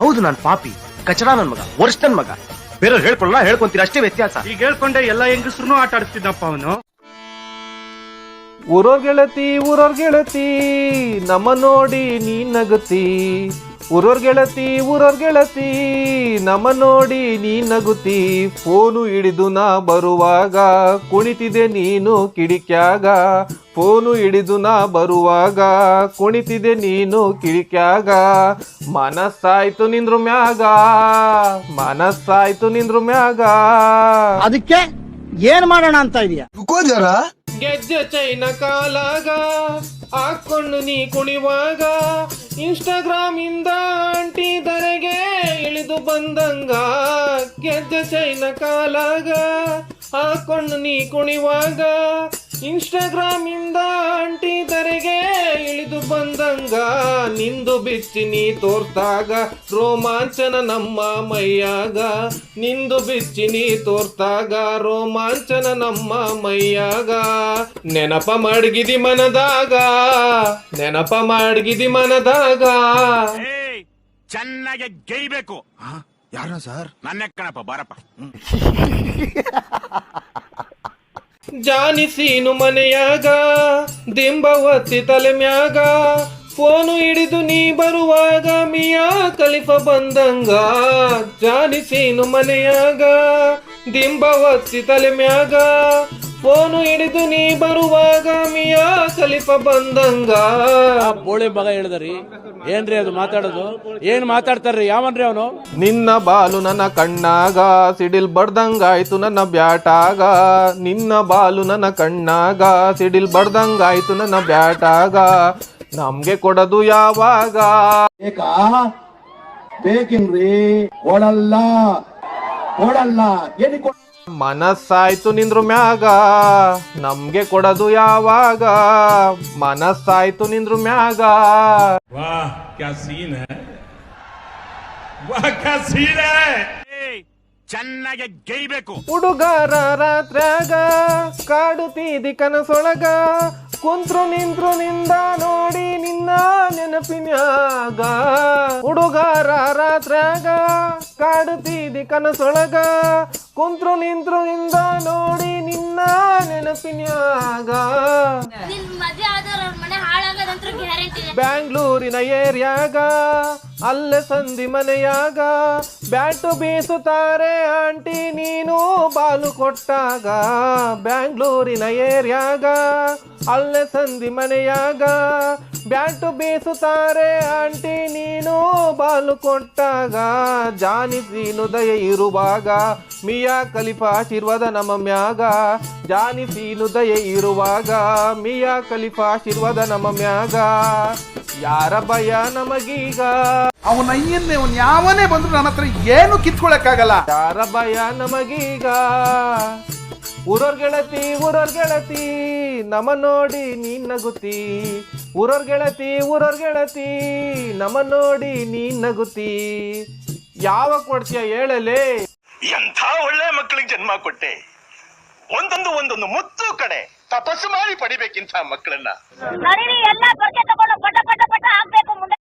ಹೌದು ನಾನು ಪಾಪಿ ಕಚಡ ನನ್ ಮಗ ವರ್ಷ ನನ್ ಮಗ ಬೇರೆಯವ್ರು ಹೇಳ್ಕೊಳ್ಳ ಹೇಳ್ಕೊಂತೀರ ಅಷ್ಟೇ ವ್ಯತ್ಯಾಸ. ಈಗ ಹೇಳ್ಕೊಂಡೆ ಎಲ್ಲ ಹೆಂಗಸ್ರು ಆಟ ಆಡಿಸ್ತಿದ್ದಪ್ಪ ಅವನು. ಊರೋರ್ ಗೆಳತಿ ನಮ್ಮ ನೋಡಿ ನೀ ನಗುತ್ತಿ. ಊರೋರ್ ಗೆಳತಿ ನಮ್ಮ ನೋಡಿ ನೀ ನಗುತ್ತಿ. ಫೋನು ಹಿಡಿದು ನಾ ಬರುವಾಗ ಕುಣಿತಿದೆ ನೀನು ಕಿಡಿಕ್ಯಾಗ. ಫೋನು ಹಿಡಿದು ನಾ ಬರುವಾಗ ಕುಣಿತಿದೆ ನೀನು ಕಿಡಿಕ್ಯಾಗ. ಮನಸ್ಸಾಯ್ತು ನಿಂದ್ರು ಮ್ಯಾಗ. ಅದಕ್ಕೆ ಏನ್ ಮಾಡೋಣ ಅಂತ ಇದೀಯ? ಗೆಜ್ಜೆ ಚೈನ ಕಾಲಾಗ ಹಾಕೊಂಡು ನೀ ಕುಣಿವಾಗ. ಇನ್ಸ್ಟಾಗ್ರಾಮ್ ಇಂದ ಆಂಟಿ ಧರೆಗೆ ಇಳಿದು ಬಂದಂಗ. ಗೆಜ್ಜೆ ಚೈನ ಕಾಲಾಗ ಹಾಕೊಂಡು ನೀ ಕುಣಿವಾಗ. ಇನ್ಸ್ಟಾಗ್ರಾಮ್ ಇಂದ ಆಂಟಿ ಧರೆಗೆ ಇಳಿದು ಬಂದಂಗ. ನಿಂದು ಬಿಚ್ಚಿ ನೀ ತೋರ್ತಾಗ ರೋಮಾಂಚನ ನಮ್ಮ ಮೈಯಾಗ. ನಿಂದು ಬಿಚ್ಚಿ ನೀ ತೋರ್ತಾಗ ರೋಮಾಂಚನ ನಮ್ಮ ಮೈಯಾಗ. ನೆನಪ ಮಡಗಿದಿ ಮನದಾಗ. ಚೆನ್ನಾಗಿ ಗೈಬೇಕು. ಯಾರನ್ನ ಸರ್? ನನ್ನೇ ಕಣಪ್ಪ, ಬಾರಪ್ಪ. ಜಾನಿಸೀನು ಮನೆಯಾಗ ದಿಂಬವತ್ತಿ ತಲೆ ಮ್ಯಾಗ. ಫೋನು ಹಿಡಿದು ನೀ ಬರುವಾಗ ಮಿಯಾ ಖಲೀಫ ಬಂದಂಗ. ಜಾನಿಸೀನು ಮನೆಯಾಗ ದಿಂಬವತ್ತಿ ತಲೆ ಮ್ಯಾಗ. ಫೋನು ಹಿಡಿದು ನೀ ಬರುವಾಗ ಮಿಯಾ ಖಲೀಫ ಬಂದಂಗ. ಬೋಳಿ ಮಗ ಹೇಳಿದ್ರಿ ಏನ್ರಿ ಅದು ಮಾತಾಡೋದು? ಏನ್ ಮಾತಾಡ್ತಾರ್ರಿ? ಯಾವನ್ರಿ ಅವನು? ನಿನ್ನ ಬಾಲು ನನ್ನ ಕಣ್ಣಾಗ ಸಿಡಿಲ್ ಬಡ್ದಂಗಾಯ್ತು ನನ್ನ ಬ್ಯಾಟಾಗ. ನಿನ್ನ ಬಾಲು ನನ್ನ ಕಣ್ಣಾಗ ಸಿಡಿಲ್ ಬಡ್ದಂಗಾಯ್ತು ನನ್ನ ಬ್ಯಾಟಾಗ. ನಮ್ಗೆ ಕೊಡದು ಯಾವಾಗ? ಬೇಕಿನ್ರಿ ಕೊಡಲ್ಲ ಏನಿಗೆ ಮನಸ್ಸಾಯ್ತು ನಿಂದ್ರು ಮ್ಯಾಗ ನಮ್ಗೆ ಕೊಡದು ಯಾವಾಗ? ಮನಸ್ಸಾಯ್ತು ನಿಂದ್ರು ಮ್ಯಾಗ. ವಾಹ್ ಕ್ಯಾ ಸೀನ್ ಹೈ, ವಾಹ್ ಕ್ಯಾ ಸೀನ್ ಹೈ. ಚೆನ್ನಾಗಿ ಗೈಬೇಕು. ಹುಡುಗಾರ ರಾತ್ರ್ಯಾಗ ಕಾಡುತ್ತೀದಿ ಕನಸೊಳಗ. ಕುಂತ್ರು ನಿಂತ್ರು ನಿಂದ ನೋಡಿ ನಿನ್ನ ನೆನಪಿನ್ಯಾಗ. ಹುಡುಗಾರ ರಾತ್ರ್ಯಾಗ ಕಾಡುತ್ತೀದಿ ಕನಸೊಳಗ. ಕುಂತ್ರು ನಿಂತ್ರು ನಿಂದ ನೋಡಿ ನಿನ್ನ ನೆನಪಿನ್ಯಾಗ. ಬ್ಯಾಂಗ್ಳೂರಿನ ಏರಿಯಾಗ ಅಲ್ಲೇ ಸಂಧಿ ಮನೆಯಾಗ. ಬ್ಯಾಟು ಬೀಸುತ್ತಾರೆ ಆಂಟಿ ನೀನು ಬಾಲು ಕೊಟ್ಟಾಗ. ಬ್ಯಾಂಗ್ಳೂರಿನ ಏರಿಯಾಗ ಅಲ್ಲೇ ಸಂಧಿ ಮನೆಯಾಗ. ಬ್ಯಾಟು ಬೀಸುತ್ತಾರೆ ಆಂಟಿ ನೀನು ಬಾಲು ಕೊಟ್ಟಾಗ. ಜಾನಿಸೀನು ದಯ ಇರುವಾಗ ಮಿಯಾ ಖಲೀಫ ಆಶೀರ್ವಾದ ನಮ್ಮ ಮ್ಯಾಗ. ಜಾನಿಸೀನು ದಯ ಇರುವಾಗ ಮಿಯಾ ಖಲೀಫ ಆಶೀರ್ವಾದ ನಮ್ಮ ಮ್ಯಾಗ. ಯಾರ ಭಯ ನಮಗೀಗ? ಅವನ ಯಾವನೇ ಬಂದ್ರು ನನ್ನ ಹತ್ರ ಏನು ಕಿತ್ಕೊಳಕ್ಕಾಗಲ್ಲ. ಯಾರ ಭಯ ನಮಗೀಗ? ಊರೋರ್ ಗೆಳತಿ ನಮ್ಮ ನೋಡಿ ನೀನ್ ನಗುತ್ತಿ. ಊರೋರ್ ಗೆಳತಿ ನಮ್ಮ ನೋಡಿ ನೀನ್ ನಗುತ್ತಿ. ಯಾವಾಗ ಕೊಡ್ತೀಯ ಹೇಳಲೇ? ಎಂಥ ಒಳ್ಳೆ ಮಕ್ಕಳಿಗೆ ಜನ್ಮ ಕೊಟ್ಟೆ. ಒಂದೊಂದು ಮುತ್ತು ಕಡೆ ತಪಸ್ಸು ಮಾಡಿ ಪಡಿಬೇಕಿಂತ ಮಕ್ಕಳನ್ನ. ಎಲ್ಲ ಬರ್ಕೆ ತಗೊಂಡು ಪಟ ಪಟ ಪಟ ಹಾಕ್ಬೇಕು ಮುಂದೆ.